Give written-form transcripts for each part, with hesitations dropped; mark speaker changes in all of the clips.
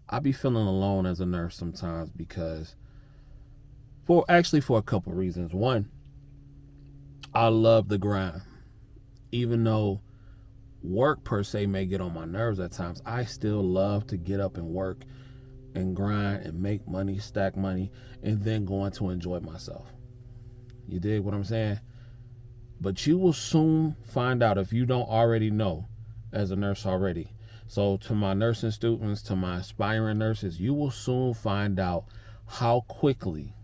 Speaker 1: I be feeling alone as a nurse sometimes because for a couple reasons. One, I love the grind. Even though work per se may get on my nerves at times, I still love to get up and work and grind and make money, stack money, and then go on to enjoy myself. You dig what I'm saying? But you will soon find out, if you don't already know as a nurse already. So to my nursing students, to my aspiring nurses, you will soon find out how quickly,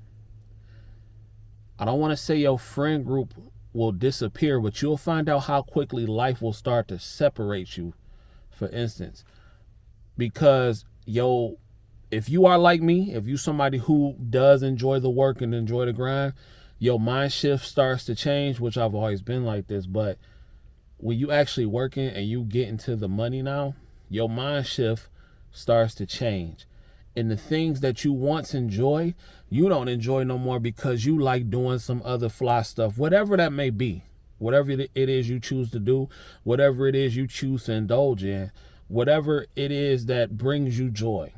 Speaker 1: I don't want to say your friend group will disappear, but you'll find out how quickly life will start to separate you, for instance. Because if you are like me, if you somebody who does enjoy the work and enjoy the grind, your mind shift starts to change, which I've always been like this. But when you actually working and you get into the money now, your mind shift starts to change. And the things that you once enjoyed, you don't enjoy no more because you like doing some other fly stuff, whatever that may be. Whatever it is you choose to do, whatever it is you choose to indulge in, whatever it is that brings you joy.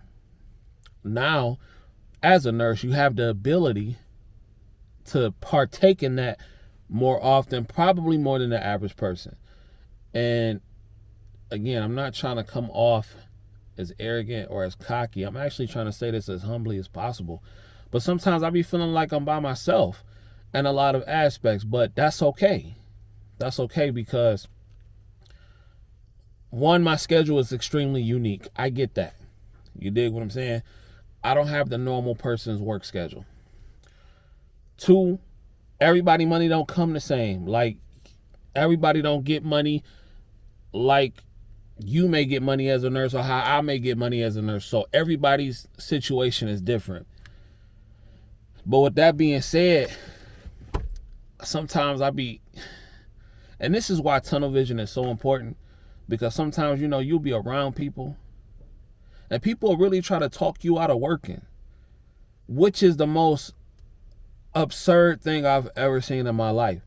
Speaker 1: Now, as a nurse, you have the ability to partake in that more often, probably more than the average person. And again, I'm not trying to come off as arrogant or as cocky. I'm actually trying to say this as humbly as possible. But sometimes I be feeling like I'm by myself in a lot of aspects, but that's okay. That's okay because, one, my schedule is extremely unique. I get that. You dig what I'm saying? I don't have the normal person's work schedule. Two, everybody money don't come the same. Like, everybody don't get money like you may get money as a nurse or how I may get money as a nurse. So everybody's situation is different. But with that being said, sometimes and this is why tunnel vision is so important, because sometimes, you'll be around people and people really try to talk you out of working, which is the most absurd thing I've ever seen in my life.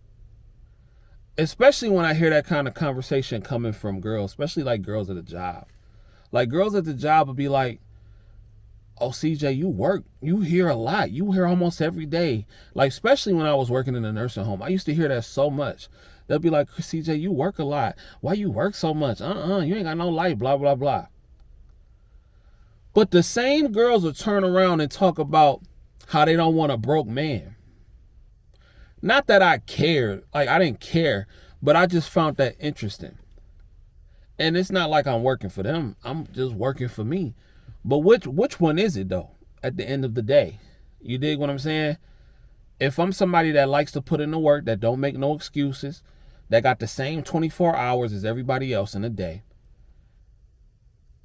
Speaker 1: Especially when I hear that kind of conversation coming from girls, especially like girls at a job. Like, girls at the job would be like, "Oh, CJ, you work. You hear a lot. You hear almost every day." Like, especially when I was working in a nursing home, I used to hear that so much. They'll be like, "CJ, you work a lot. Why you work so much? You ain't got no life, blah, blah, blah." But the same girls will turn around and talk about how they don't want a broke man. Not that I cared. Like, I didn't care, but I just found that interesting. And it's not like I'm working for them. I'm just working for me. But which one is it, though, at the end of the day? You dig what I'm saying? If I'm somebody that likes to put in the work, that don't make no excuses, that got the same 24 hours as everybody else in a day,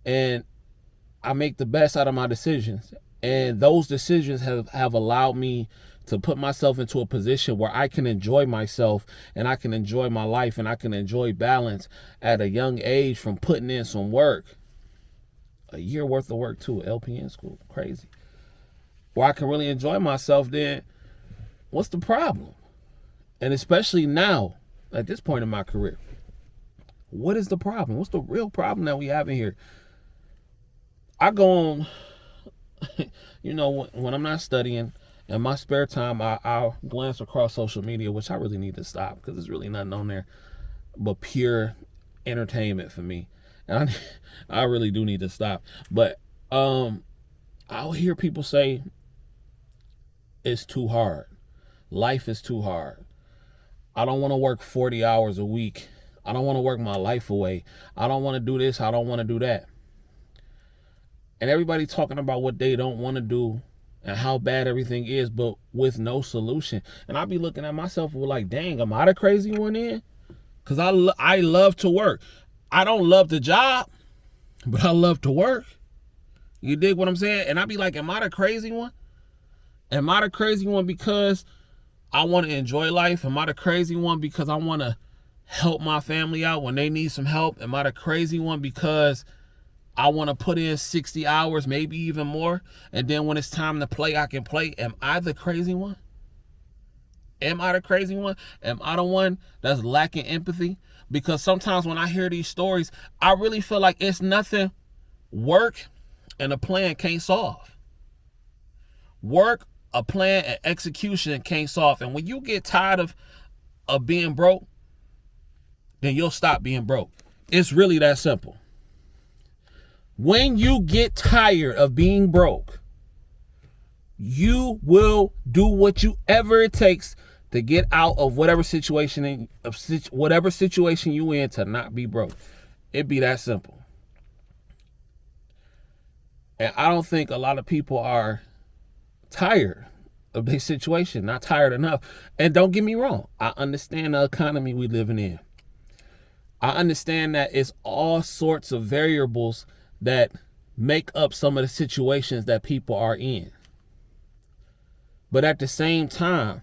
Speaker 1: and I make the best out of my decisions, and those decisions have allowed me to put myself into a position where I can enjoy myself and I can enjoy my life and I can enjoy balance at a young age from putting in some work. A year worth of work too, LPN school, crazy. Where I can really enjoy myself, then what's the problem? And especially now, at this point in my career, what is the problem? What's the real problem that we have in here? I go on, when I'm not studying, in my spare time, I'll glance across social media, which I really need to stop because there's really nothing on there but pure entertainment for me. And I really do need to stop. But I'll hear people say, it's too hard. Life is too hard. I don't want to work 40 hours a week. I don't want to work my life away. I don't want to do this. I don't want to do that. And everybody talking about what they don't want to do and how bad everything is, but with no solution. And I'll be looking at myself like, dang, am I the crazy one then? Because I love to work. I don't love the job, but I love to work. You dig what I'm saying? And I'll be like, am I the crazy one? Am I the crazy one because I want to enjoy life? Am I the crazy one because I want to help my family out when they need some help? Am I the crazy one because I want to put in 60 hours, maybe even more, and then when it's time to play, I can play? Am I the crazy one? Am I the crazy one? Am I the one that's lacking empathy? Because sometimes when I hear these stories, I really feel like it's nothing work and a plan can't solve. Work, a plan, and execution can't solve. And when you get tired of being broke, then you'll stop being broke. It's really that simple. When you get tired of being broke, you will do whatever it takes to get out of whatever situation you in to not be broke. It be that simple. And I don't think a lot of people are tired of their situation, not tired enough. And don't get me wrong, I understand the economy we living in. I understand that it's all sorts of variables that make up some of the situations that people are in. But at the same time,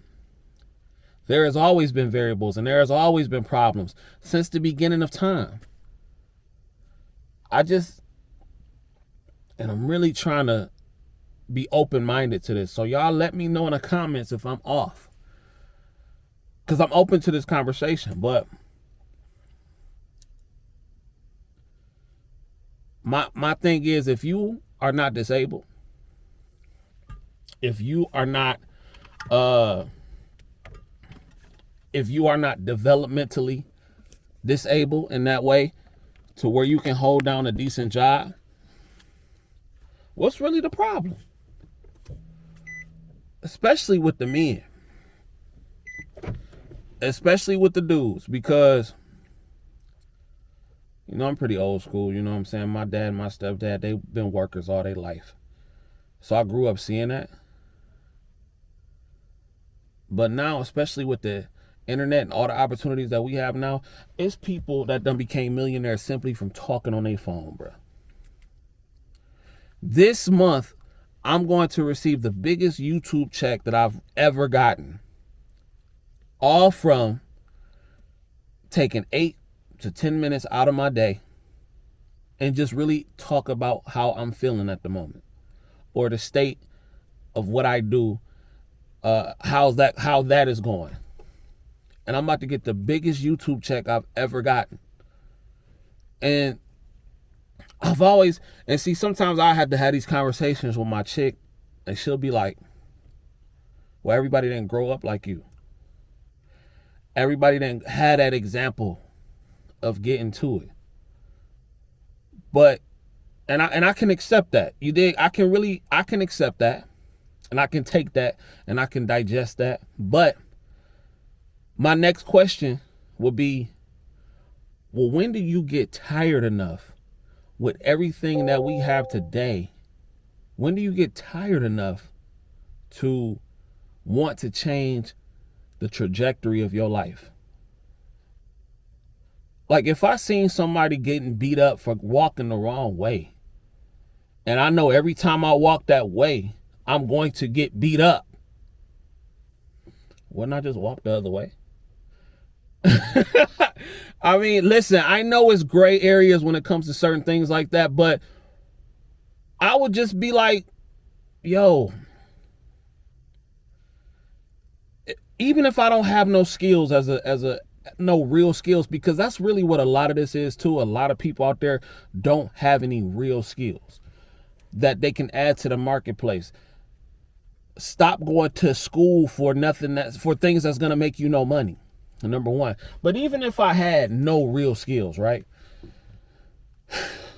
Speaker 1: there has always been variables and there has always been problems since the beginning of time. I'm really trying to be open-minded to this. So y'all let me know in the comments if I'm off. Because I'm open to this conversation. But my thing is, if you are not disabled, if you are not developmentally disabled in that way to where you can hold down a decent job, what's really the problem? Especially with the men. Especially with the dudes, because I'm pretty old school, you know what I'm saying? My dad and my stepdad, they've been workers all their life. So I grew up seeing that. But now, especially with the internet and all the opportunities that we have now, it's people that done became millionaires simply from talking on their phone, bro. This month, I'm going to receive the biggest YouTube check that I've ever gotten. All from taking 8 to 10 minutes out of my day and just really talk about how I'm feeling at the moment or the state of what I do, how that is going. And I'm about to get the biggest YouTube check I've ever gotten. And sometimes I had to have these conversations with my chick, and she'll be like, well, everybody didn't grow up like you. Everybody didn't have that example of getting to it. But, and I can accept that. You dig? I can accept that, and I can take that, and I can digest that. But my next question would be, well, when do you get tired enough with everything that we have today? When do you get tired enough to want to change the trajectory of your life? Like, if I seen somebody getting beat up for walking the wrong way, and I know every time I walk that way, I'm going to get beat up, wouldn't I just walk the other way? I mean, listen, I know it's gray areas when it comes to certain things like that, but I would just be like, yo, even if I don't have no skills no real skills, because that's really what a lot of this is too. A lot of people out there don't have any real skills that they can add to the marketplace. Stop going to school for things that's going to make you no money. Number one. But even if I had no real skills, right?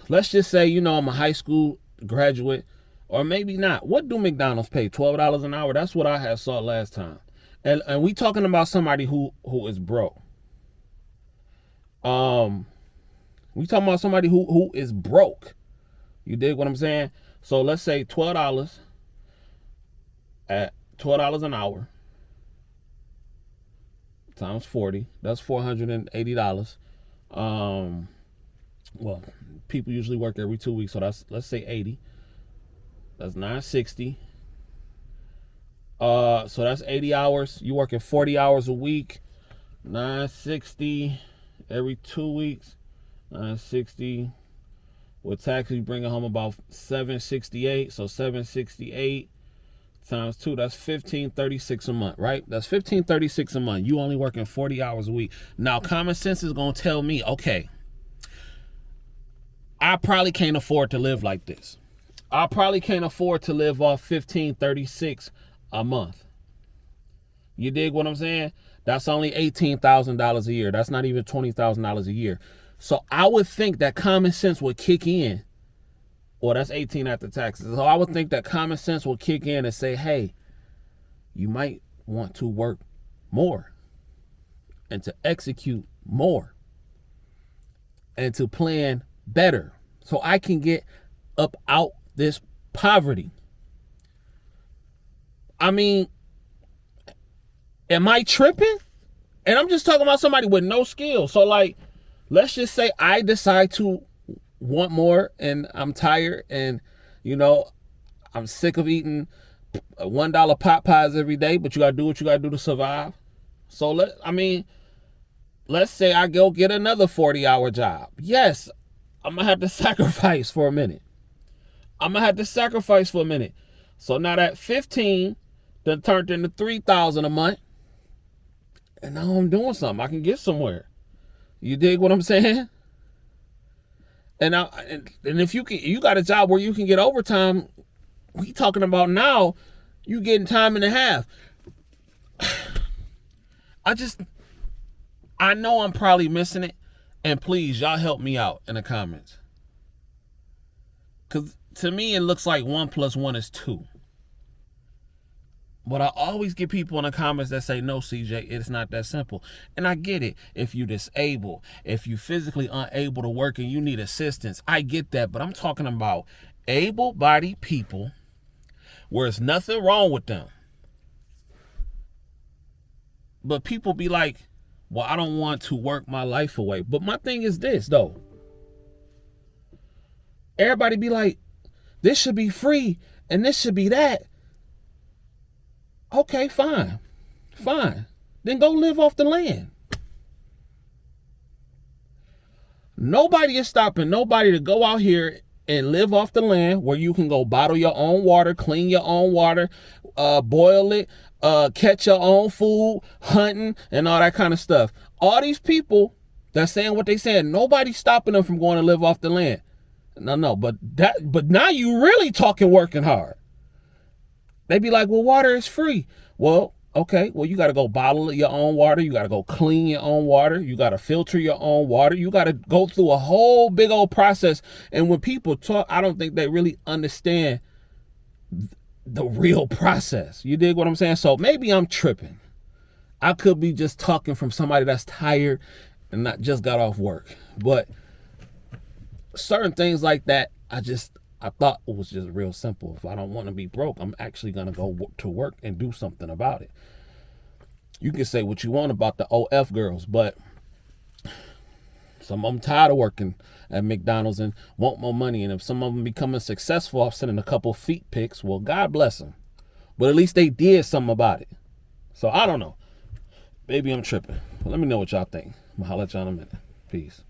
Speaker 1: Let's just say, I'm a high school graduate, or maybe not. What do McDonald's pay? $12 an hour? That's what I had saw last time. And we talking about somebody who is broke. We talking about somebody who is broke. You dig what I'm saying? So let's say $12 at $12 an hour times 40. That's $480. Well, people usually work every 2 weeks, so let's say 80. That's $960. So that's 80 hours. You working 40 hours a week. $960 every 2 weeks. $960 with taxes, you bring it home about $768. So $768 times 2, that's $1,536 a month, right? That's $1,536 a month. You only working 40 hours a week. Now, common sense is gonna tell me, okay, I probably can't afford to live like this. I probably can't afford to live off $1536 a month. You dig what I'm saying? That's only $18,000 a year. That's not even $20,000 a year. So I would think that common sense would kick in. Well, that's 18 after taxes. So I would think that common sense will kick in and say, hey, you might want to work more and to execute more and to plan better so I can get up out this poverty. I mean, am I tripping? And I'm just talking about somebody with no skill. So like, let's just say I decide to want more and I'm tired and, you know, I'm sick of eating $1 pot pies every day, but you got to do what you got to do to survive. So let's say I go get another 40-hour job. Yes, I'm going to have to sacrifice for a minute. So now that 15 done turned into 3,000 a month. And now I'm doing something. I can get somewhere. You dig what I'm saying? And if you got a job where you can get overtime, we talking about now, you getting time and a half. I know I'm probably missing it. And please, y'all help me out in the comments. Because to me, it looks like 1 + 1 is 2. But I always get people in the comments that say, no, CJ, it's not that simple. And I get it. If you're disabled, if you're physically unable to work and you need assistance, I get that. But I'm talking about able-bodied people where there's nothing wrong with them. But people be like, well, I don't want to work my life away. But my thing is this, though. Everybody be like, this should be free and this should be that. Okay, fine. Then go live off the land. Nobody is stopping nobody to go out here and live off the land where you can go bottle your own water, clean your own water, boil it, catch your own food, hunting, and all that kind of stuff. All these people that's saying what they saying, nobody's stopping them from going to live off the land. No, but now you really talking working hard. They be like, well, water is free. Well, okay. Well, you got to go bottle your own water. You got to go clean your own water. You got to filter your own water. You got to go through a whole big old process. And when people talk, I don't think they really understand the real process. You dig what I'm saying? So maybe I'm tripping. I could be just talking from somebody that's tired and not just got off work. But certain things like that, I thought it was just real simple. If I don't want to be broke, I'm actually going to go to work and do something about it. You can say what you want about the OF girls, but some of them tired of working at McDonald's and want more money. And if some of them becoming successful off sending a couple feet pics, well, God bless them. But at least they did something about it. So I don't know. Maybe I'm tripping. But let me know what y'all think. I'm going to holler at y'all in a minute. Peace.